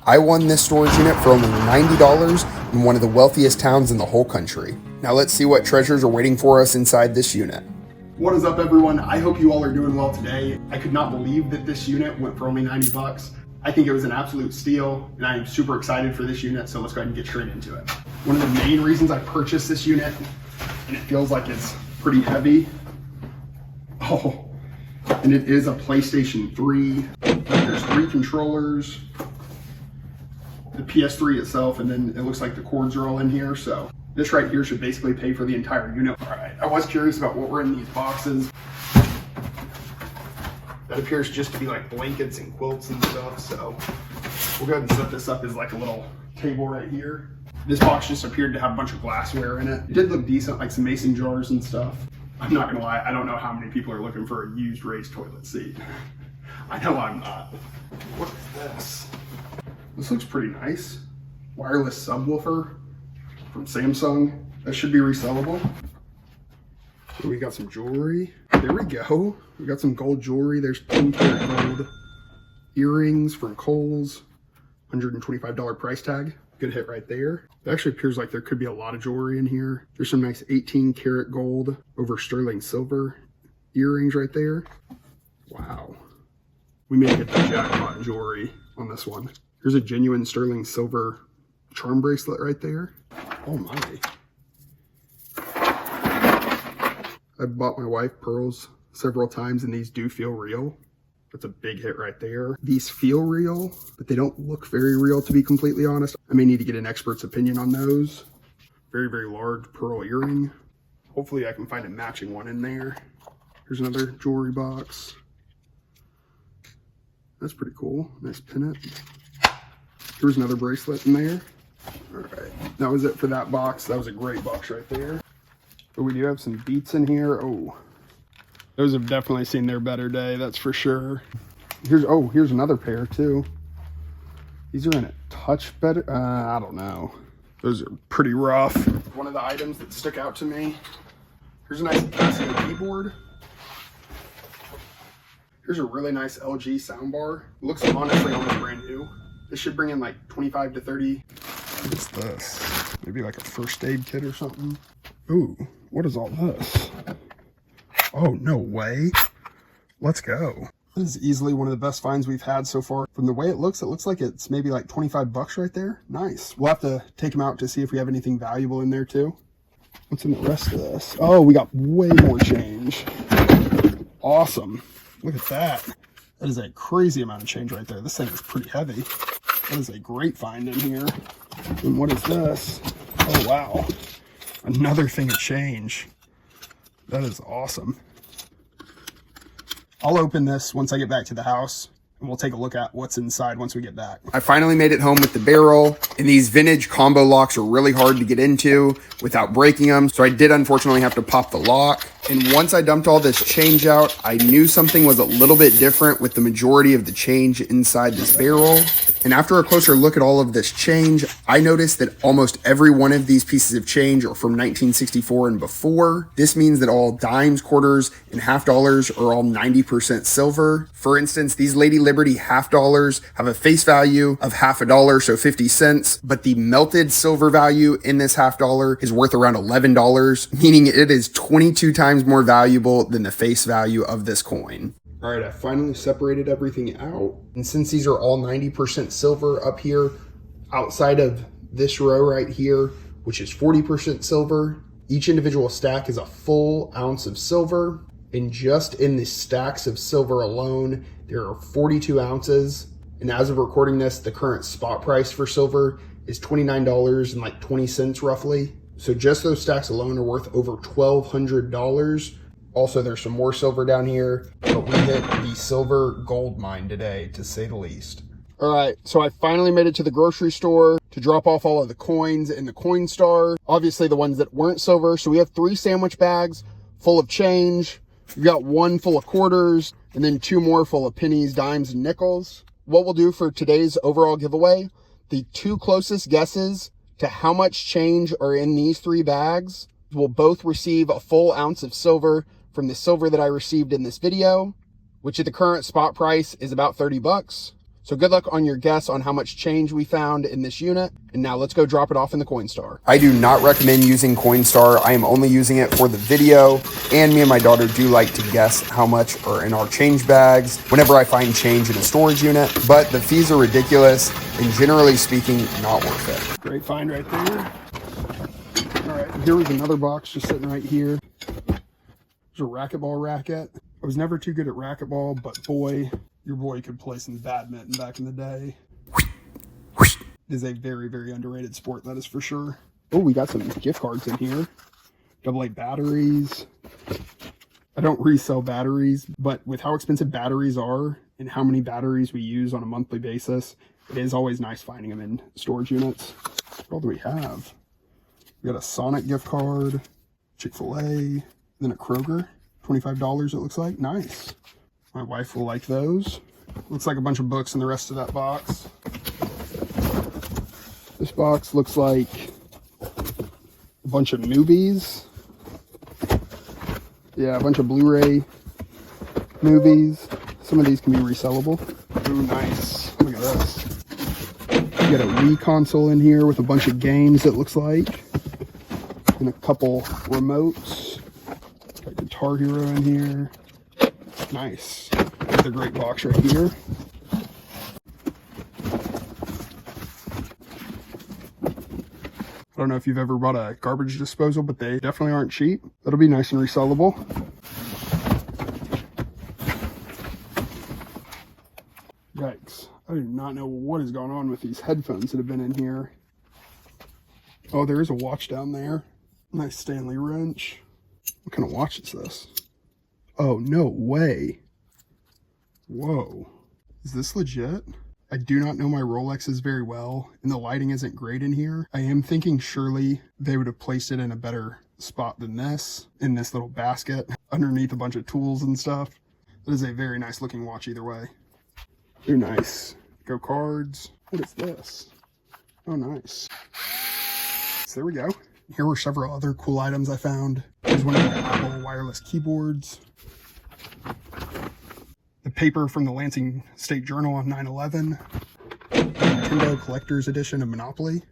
I won this storage unit for only $90 in one of the wealthiest towns in the whole country. Now let's see what treasures are waiting for us inside this unit. What is up, everyone? I hope you all are doing well today. I could not believe that this unit went for only 90 bucks. I think it was an absolute steal, and I am super excited for this unit, so let's go ahead and get straight into it. One of the main reasons I purchased this unit, and it feels like it's pretty heavy. Oh, and it is a PlayStation 3. There's 3 controllers, the PS3 itself, and then it looks like the cords are all in here, so this right here should basically pay for the entire unit. All right, I was curious about what were in these boxes. That appears just to be like blankets and quilts and stuff, so we'll go ahead and set this up as like a little table right here. This box just appeared to have a bunch of glassware in it. It did look decent, like some mason jars and stuff. I'm not gonna lie, I don't know how many people are looking for a used raised toilet seat. I know I'm not. What is this? This looks pretty nice. Wireless subwoofer from Samsung. That should be resellable. So we got some jewelry. There we go. We got some gold jewelry. There's 10-karat gold earrings from Kohl's. $125 price tag. Good hit right there. It actually appears like there could be a lot of jewelry in here. There's some nice 18-karat gold over sterling silver earrings right there. Wow. We may get the jackpot jewelry on this one. Here's a genuine sterling silver charm bracelet right there. Oh my. I bought my wife pearls several times, and these do feel real. That's a big hit right there. These feel real, but they don't look very real, to be completely honest. I may need to get an expert's opinion on those. Very, very large pearl earring. Hopefully I can find a matching one in there. Here's another jewelry box. That's pretty cool. Nice pennant. Here's another bracelet in there. All right, that was it for that box. That was a great box right there. But we do have some beats in here. Oh, those have definitely seen their better day, that's for sure. Here's another pair too. These are in a touch better, I don't know. Those are pretty rough. One of the items that stuck out to me. Here's a nice Casio keyboard. Here's a really nice LG soundbar. It looks honestly almost brand new. This should bring in like 25 to 30. What's this? Maybe like a first aid kit or something. Ooh, what is all this? Oh, no way. Let's go. This is easily one of the best finds we've had so far. From the way it looks like it's maybe like 25 bucks right there. Nice. We'll have to take them out to see if we have anything valuable in there too. What's in the rest of this? Oh, we got way more change. Awesome. Look at that. That is a crazy amount of change right there. This thing is pretty heavy. That is a great find in here. And what is this? Oh, wow. Another thing of change. That is awesome. I'll open this once I get back to the house, and we'll take a look at what's inside once we get back. I finally made it home with the barrel, and these vintage combo locks are really hard to get into without breaking them, so I did unfortunately have to pop the lock. And once I dumped all this change out, I knew something was a little bit different with the majority of the change inside this barrel. And after a closer look at all of this change, I noticed that almost every one of these pieces of change are from 1964 and before. This means that all dimes, quarters, and half dollars are all 90% silver. For instance, these Lady Liberty half dollars have a face value of half a dollar, so 50 cents, but the melted silver value in this half dollar is worth around $11, meaning it is 22 times more valuable than the face value of this coin. All right, I finally separated everything out. And since these are all 90% silver up here, outside of this row right here, which is 40% silver, each individual stack is a full ounce of silver. And just in the stacks of silver alone, there are 42 ounces. And as of recording this, the current spot price for silver is $29.20 roughly. So just those stacks alone are worth over $1,200. Also, there's some more silver down here, but we hit the silver gold mine today, to say the least. All right, so I finally made it to the grocery store to drop off all of the coins in the coin star. Obviously the ones that weren't silver. So we have 3 sandwich bags full of change. We've got 1 full of quarters, and then 2 more full of pennies, dimes, and nickels. What we'll do for today's overall giveaway, the 2 closest guesses to how much change are in these 3 bags will both receive a full ounce of silver from the silver that I received in this video, which at the current spot price is about 30 bucks. So good luck on your guess on how much change we found in this unit. And now let's go drop it off in the Coinstar. I do not recommend using Coinstar. I am only using it for the video. And me and my daughter do like to guess how much are in our change bags whenever I find change in a storage unit. But the fees are ridiculous and generally speaking, not worth it. Great find right there. All right, here was another box just sitting right here. There's a racquetball racket. I was never too good at racquetball, but boy, your boy could play some badminton back in the day. It is a very, very underrated sport, that is for sure. Oh, we got some gift cards in here. AA batteries. I don't resell batteries, but with how expensive batteries are and how many batteries we use on a monthly basis, it is always nice finding them in storage units. What all do we have? We got a Sonic gift card, Chick-fil-A, then a Kroger. $25 it looks like. Nice. My wife will like those. Looks like a bunch of books in the rest of that box. This box looks like a bunch of movies. Yeah, a bunch of Blu-ray movies. Some of these can be resellable. Ooh, nice. Look at this. You got a Wii console in here with a bunch of games, it looks like. And a couple remotes. Got Guitar Hero in here. Nice. Got the great box right here. I don't know if you've ever bought a garbage disposal, but they definitely aren't cheap. That'll be nice and resellable. Yikes. I do not know what is going on with these headphones that have been in here. Oh, there is a watch down there. Nice Stanley wrench. What kind of watch is this? Oh, no way. Whoa. Is this legit? I do not know my Rolexes very well, and the lighting isn't great in here. I am thinking surely they would have placed it in a better spot than this, in this little basket, underneath a bunch of tools and stuff. That is a very nice looking watch either way. Ooh, nice. Go cards. What is this? Oh, nice. So there we go. Here were several other cool items I found. Here's one of the Apple wireless keyboards. The paper from the Lansing State Journal on 9/11. Nintendo Collector's Edition of Monopoly.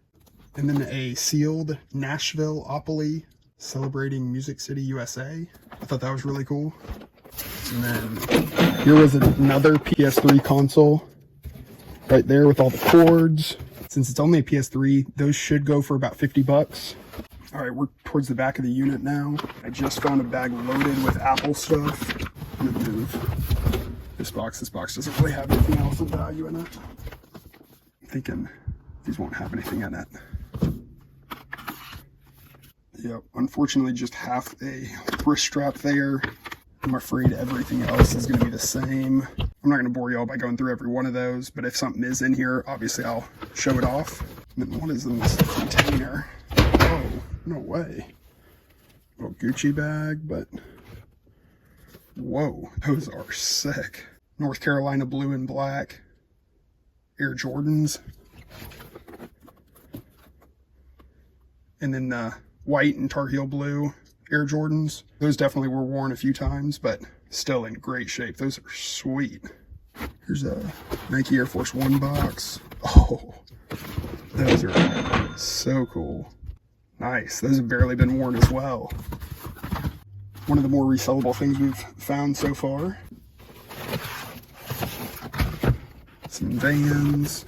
And then a sealed Nashville-opoly celebrating Music City, USA. I thought that was really cool. And then here was another PS3 console right there with all the cords. Since it's only a PS3, those should go for about 50 bucks. All right, we're towards the back of the unit now. I just found a bag loaded with Apple stuff. I'm gonna move this box. This box doesn't really have anything else of value in it. I'm thinking these won't have anything in it. Yep, unfortunately just half a wrist strap there. I'm afraid everything else is gonna be the same. I'm not gonna bore y'all by going through every one of those, but if something is in here, obviously I'll show it off. And then what is in this container? Oh, no way. A little Gucci bag, but whoa, those are sick. North Carolina blue and black Air Jordans. And then white and Tar Heel blue Air Jordans. Those definitely were worn a few times, but still in great shape. Those are sweet. Here's a Nike Air Force One box. Oh, those are so cool. Nice. Those have barely been worn as well. One of the more resellable things we've found so far. Some Vans.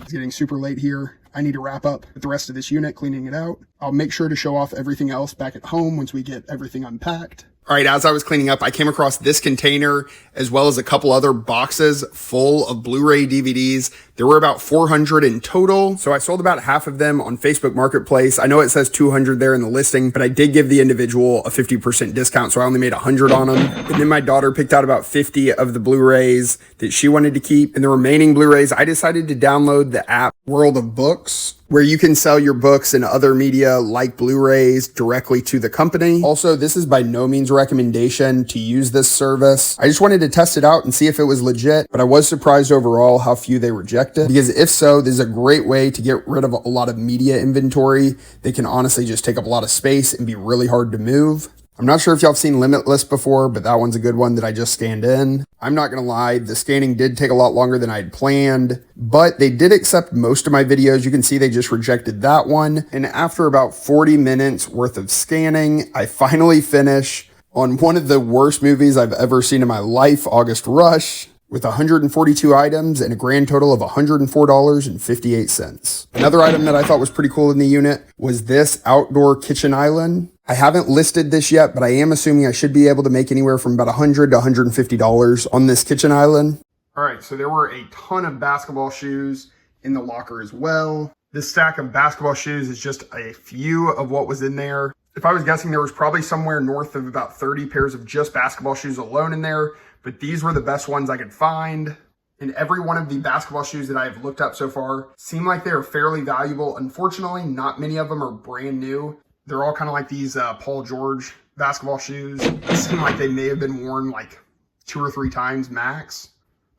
It's getting super late here. I need to wrap up with the rest of this unit, cleaning it out. I'll make sure to show off everything else back at home once we get everything unpacked. All right, as I was cleaning up, I came across this container as well as a couple other boxes full of Blu-ray DVDs. There were about 400 in total, so I sold about half of them on Facebook Marketplace. I know it says 200 there in the listing, but I did give the individual a 50% discount, so I only made 100 on them. And then my daughter picked out about 50 of the Blu-rays that she wanted to keep. And the remaining Blu-rays, I decided to download the app World of Books, where you can sell your books and other media like Blu-rays directly to the company. Also, this is by no means a recommendation to use this service. I just wanted to test it out and see if it was legit, but I was surprised overall how few they rejected. Because if so, this is a great way to get rid of a lot of media inventory. They can honestly just take up a lot of space and be really hard to move. I'm not sure if y'all have seen Limitless before, but that one's a good one that I just scanned in. I'm not going to lie, the scanning did take a lot longer than I had planned, but they did accept most of my videos. You can see they just rejected that one. And after about 40 minutes worth of scanning, I finally finish on one of the worst movies I've ever seen in my life, August Rush, with 142 items and a grand total of $104.58. Another item that I thought was pretty cool in the unit was this outdoor kitchen island. I haven't listed this yet, but I am assuming I should be able to make anywhere from about $100 to $150 on this kitchen island. All right, so there were a ton of basketball shoes in the locker as well. This stack of basketball shoes is just a few of what was in there. If I was guessing, there was probably somewhere north of about 30 pairs of just basketball shoes alone in there, but these were the best ones I could find. And every one of the basketball shoes that I've looked up so far seem like they are fairly valuable. Unfortunately, not many of them are brand new. They're all kind of like these Paul George basketball shoes. They seem like they may have been worn like 2 or 3 times max,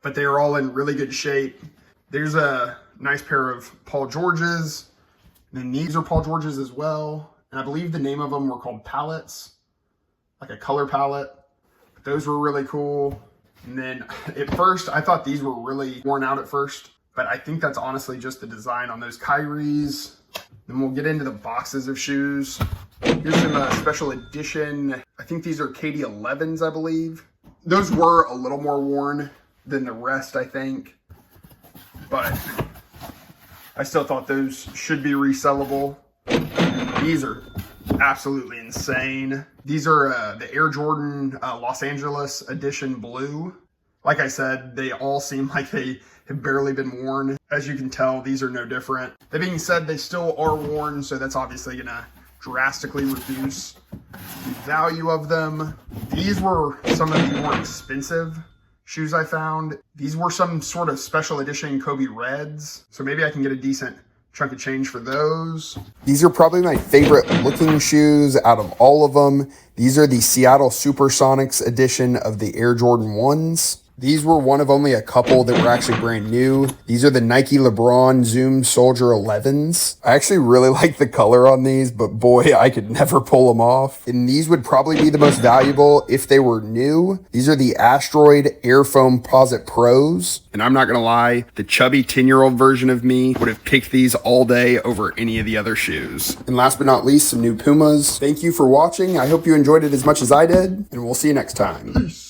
but they are all in really good shape. There's a nice pair of Paul Georges. And then these are Paul Georges as well. And I believe the name of them were called palettes, like a color palette. Those were really cool. And then at first, I thought these were really worn out at first, but I think that's honestly just the design on those Kyries. Then we'll get into the boxes of shoes. Here's some special edition. I think these are KD 11s, I believe. Those were a little more worn than the rest, I think. But I still thought those should be resellable. These are absolutely insane. These are the Air Jordan Los Angeles edition blue. Like I said, they all seem like they have barely been worn. As you can tell, these are no different. That being said, they still are worn, so that's obviously gonna drastically reduce the value of them. These were some of the more expensive shoes I found. These were some sort of special edition Kobe Reds, so maybe I can get a decent chunk of change for those. These are probably my favorite looking shoes out of all of them. These are the Seattle Supersonics edition of the Air Jordan 1s. These were one of only a couple that were actually brand new. These are the Nike LeBron Zoom Soldier 11s. I actually really like the color on these, but boy, I could never pull them off. And these would probably be the most valuable if they were new. These are the Asteroid Air Foam Posit Pros. And I'm not gonna lie, the chubby 10-year-old version of me would have picked these all day over any of the other shoes. And last but not least, some new Pumas. Thank you for watching. I hope you enjoyed it as much as I did, and we'll see you next time. Peace.